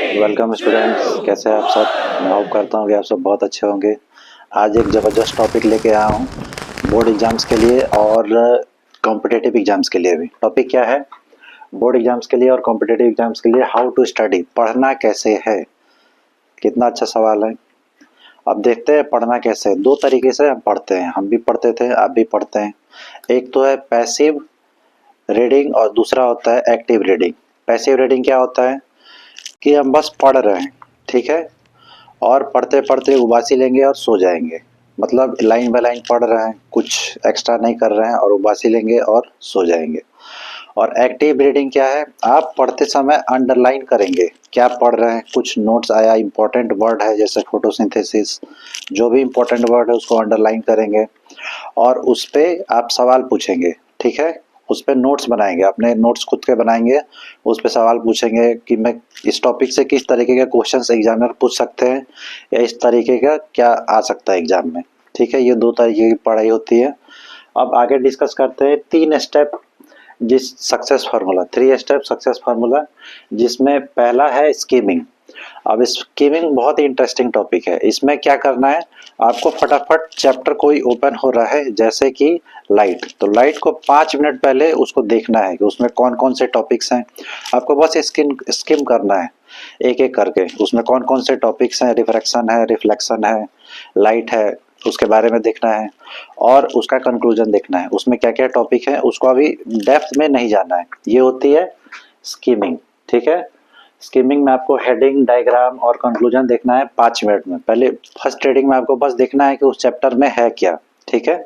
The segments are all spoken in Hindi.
वेलकम स्टूडेंट्स, कैसे हैं आप सब। मैं होप करता हूँ कि आप सब बहुत अच्छे होंगे। आज एक ज़बरदस्त टॉपिक लेके आया हूँ बोर्ड एग्जाम्स के लिए और कॉम्पिटिटिव एग्जाम्स के लिए भी। टॉपिक क्या है? बोर्ड एग्जाम्स के लिए और कॉम्पिटिटिव एग्जाम्स के लिए हाउ टू स्टडी, पढ़ना कैसे है। कितना अच्छा सवाल है। अब देखते हैं पढ़ना कैसे है। दो तरीके से हम पढ़ते हैं, हम भी पढ़ते थे, आप भी पढ़ते हैं। एक तो है पैसिव रीडिंग और दूसरा होता है एक्टिव रीडिंग। पैसिव रीडिंग क्या होता है कि हम बस पढ़ रहे हैं, ठीक है, और पढ़ते पढ़ते उबासी लेंगे और सो जाएंगे। मतलब लाइन बाय लाइन पढ़ रहे हैं, कुछ एक्स्ट्रा नहीं कर रहे हैं और उबासी लेंगे और सो जाएंगे। और एक्टिव रीडिंग क्या है? आप पढ़ते समय अंडरलाइन करेंगे क्या पढ़ रहे हैं, कुछ नोट्स आया, इंपॉर्टेंट वर्ड है जैसे फोटोसिंथेसिस, जो भी इंपॉर्टेंट वर्ड है उसको अंडरलाइन करेंगे और उस पर आप सवाल पूछेंगे, ठीक है। उस पर नोट्स बनाएंगे, अपने नोट्स खुद के बनाएंगे, उस पर सवाल पूछेंगे कि मैं इस टॉपिक से किस तरीके के क्वेश्चंस एग्जामिनर पूछ सकते हैं या इस तरीके का क्या आ सकता है एग्जाम में, ठीक है। ये दो तरीके की पढ़ाई होती है। अब आगे डिस्कस करते हैं तीन स्टेप जिस success formula, three step success formula, जिसमें पहला है स्कीमिंग। अब स्कीमिंग बहुत ही इंटरेस्टिंग टॉपिक है। इसमें क्या करना है, आपको फटाफट चैप्टर कोई ओपन हो रहा है जैसे कि लाइट, तो लाइट को 5 मिनट पहले उसको देखना है कि उसमें कौन कौन से टॉपिक्स हैं। आपको बस स्किम स्किम करना है एक एक करके, उसमें कौन कौन से टॉपिक्स हैं, रिफ्रैक्शन है, रिफ्लेक्शन है, लाइट है, उसके बारे में देखना है और उसका कंक्लूजन देखना है। उसमें क्या क्या टॉपिक है उसको अभी डेप्थ में नहीं जाना है। ये होती है स्कीमिंग, ठीक है। स्कीमिंग में आपको हेडिंग, डायग्राम और कंक्लूजन देखना है 5 मिनट में। पहले फर्स्ट रीडिंग में आपको बस देखना है कि उस चैप्टर में है क्या, ठीक है।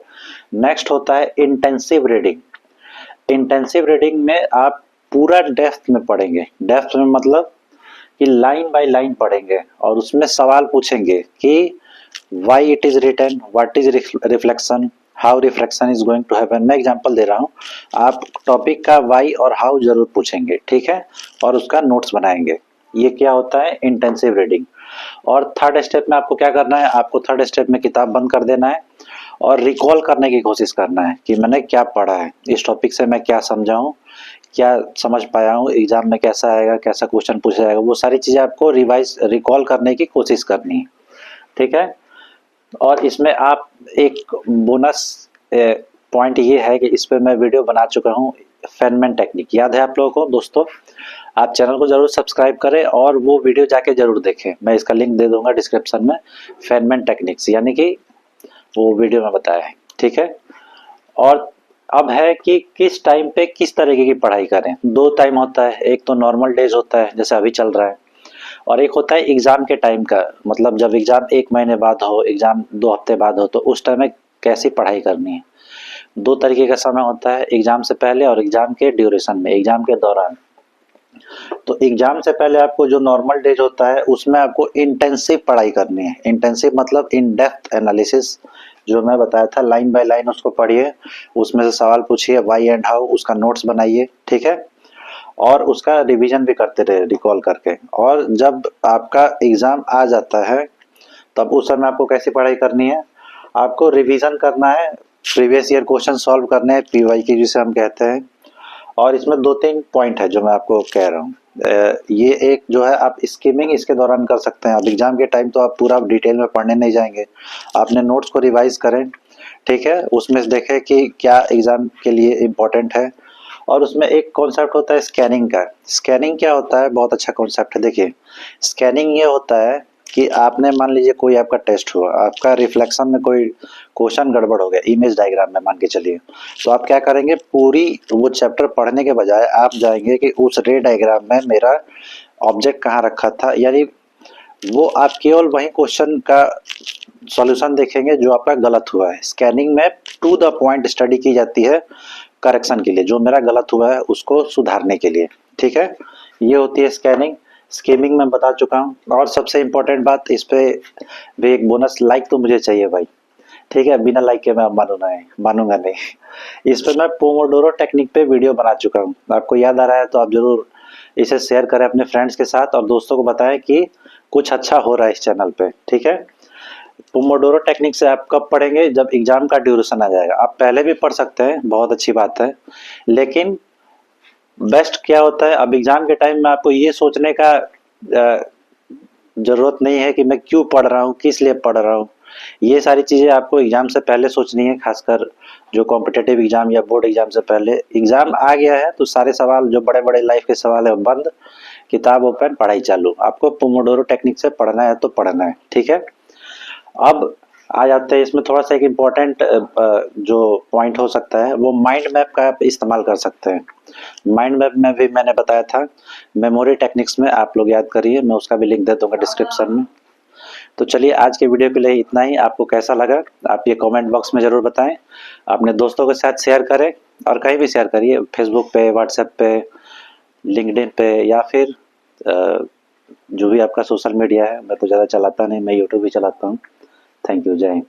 नेक्स्ट होता है इंटेंसिव रीडिंग। इंटेंसिव रीडिंग में आप पूरा डेप्थ में पढ़ेंगे। डेप्थ में मतलब कि लाइन बाय लाइन पढ़ेंगे और उसमें सवाल पूछेंगे कि why it is written, what is reflection, how reflection is going to happen. मैं एग्जांपल दे रहा हूँ, आप टॉपिक का वाई और हाउ जरूर पूछेंगे, ठीक है, और उसका नोट्स बनाएंगे। ये क्या होता है? Intensive reading. और थर्ड स्टेप में आपको क्या करना है, आपको थर्ड स्टेप में किताब बंद कर देना है और रिकॉल करने की कोशिश करना है कि मैंने क्या पढ़ा है, इस टॉपिक से मैं क्या समझा हूँ, क्या समझ पाया हूँ, एग्जाम में कैसा आएगा, कैसा क्वेश्चन पूछा जाएगा, वो सारी चीज़ें आपको रिवाइज रिकॉल करने की कोशिश करनी है, ठीक है। और इसमें आप एक बोनस पॉइंट ये है कि इस पर मैं वीडियो बना चुका हूँ, फेनमैन टेक्निक, याद है आप लोगों को दोस्तों? आप चैनल को जरूर सब्सक्राइब करें और वो वीडियो जाके जरूर देखें, मैं इसका लिंक दे दूंगा डिस्क्रिप्शन में। फेनमैन टेक्निक्स यानी कि वो वीडियो में बताया है, ठीक है। और अब है कि किस टाइम पे किस तरीके की पढ़ाई करें। दो टाइम होता है, एक तो नॉर्मल डेज होता है जैसे अभी चल रहा है, और एक होता है एग्जाम के टाइम का, मतलब जब एग्जाम 1 महीने बाद हो, एग्जाम 2 हफ्ते बाद हो, तो उस टाइम में कैसी पढ़ाई करनी है। दो तरीके का समय होता है, एग्जाम से पहले और एग्जाम के ड्यूरेशन में, एग्जाम के दौरान। तो एग्जाम से पहले आपको जो नॉर्मल डेज होता है उसमें आपको इंटेंसिव पढ़ाई करनी है। इंटेंसिव मतलब इन डेप्थ एनालिसिस, जो मैं बताया था, लाइन बाय लाइन उसको पढ़िए, उसमें से सवाल पूछिए, वाई एंड हाउ, उसका नोट्स बनाइए, ठीक है, और उसका रिवीजन भी करते रहे रिकॉल करके। और जब आपका एग्जाम आ जाता है तब उस समय आपको कैसी पढ़ाई करनी है, आपको रिवीजन करना है, प्रीवियस ईयर क्वेश्चन सॉल्व करने हैं, पीवाई की जिसे हम कहते हैं। और इसमें दो तीन पॉइंट है जो मैं आपको कह रहा हूँ। ये एक जो है आप स्कीमिंग इसके दौरान कर सकते हैं। अब एग्जाम के टाइम तो आप पूरा डिटेल में पढ़ने नहीं जाएंगे, आपने नोट्स को रिवाइज करें, ठीक है, उसमें से देखें कि क्या एग्जाम के लिए इम्पोर्टेंट है। और उसमें एक कॉन्सेप्ट होता है स्कैनिंग का। स्कैनिंग क्या होता है? बहुत अच्छा कॉन्सेप्ट है। देखिए, स्कैनिंग ये होता है कि आपने मान लीजिए कोई आपका टेस्ट हुआ, आपका रिफ्लेक्शन में कोई क्वेश्चन गड़बड़ हो गया, इमेज डायग्राम में मान के चलिए, तो आप क्या करेंगे, पूरी वो चैप्टर पढ़ने के बजाय आप जाएंगे कि उस रे डायग्राम में मेरा ऑब्जेक्ट कहाँ रखा था, यानी वो आप केवल वही क्वेश्चन का सॉल्यूशन देखेंगे जो आपका गलत हुआ है। स्कैनिंग में टू द पॉइंट स्टडी की जाती है करेक्शन के लिए, जो मेरा गलत हुआ है उसको सुधारने के लिए, ठीक है। ये होती है स्कैनिंग। स्कीमिंग में बता चुका हूँ। और सबसे इम्पोर्टेंट बात, इस पे भी एक बोनस, लाइक तो मुझे चाहिए भाई, ठीक है, बिना लाइक के मैं मानूंगा नहीं। इस पे मैं पोमोडोरो टेक्निक पे वीडियो बना चुका हूँ, आपको याद आ रहा है तो आप जरूर इसे शेयर करें अपने फ्रेंड्स के साथ और दोस्तों को बताएं कि कुछ अच्छा हो रहा है इस चैनल पे, ठीक है। पोमोडोरो टेक्निक से आप कब पढ़ेंगे? जब एग्जाम का ड्यूरेशन आ जाएगा। आप पहले भी पढ़ सकते हैं, बहुत अच्छी बात है, लेकिन बेस्ट क्या होता है, अब एग्जाम के टाइम में आपको ये सोचने का ज़रूरत नहीं है कि मैं क्यों पढ़ रहा हूँ, किस लिए पढ़ रहा हूँ। ये सारी चीज़ें आपको एग्ज़ाम से पहले सोचनी है, खासकर जो कॉम्पिटिटिव एग्ज़ाम या बोर्ड एग्ज़ाम से पहले। एग्ज़ाम आ गया है तो सारे सवाल जो बड़े-बड़े लाइफ के सवाल है वो बंद, किताब ओपन, पढ़ाई चालू। आपको पोमोडोरो टेक्निक से पढ़ना है तो पढ़ना है, ठीक है। अब आ जाते हैं इसमें थोड़ा सा एक इम्पोर्टेंट जो पॉइंट हो सकता है वो माइंड मैप का आप इस्तेमाल कर सकते हैं। माइंड मैप में भी मैंने बताया था, मेमोरी टेक्निक्स में आप लोग याद करिए, मैं उसका भी लिंक दे दूंगा डिस्क्रिप्शन में। तो चलिए आज के वीडियो के लिए इतना ही। आपको कैसा लगा आप ये कमेंट बॉक्स में ज़रूर बताएं, अपने दोस्तों के साथ शेयर करें और कहीं भी शेयर करिए, फेसबुक पे, व्हाट्सएप पे, लिंक्डइन पे, या फिर जो भी आपका सोशल मीडिया है। मैं तो ज़्यादा चलाता नहीं, मैं यूट्यूब भी चलाता हूँ। थैंक यू, जय हिंद।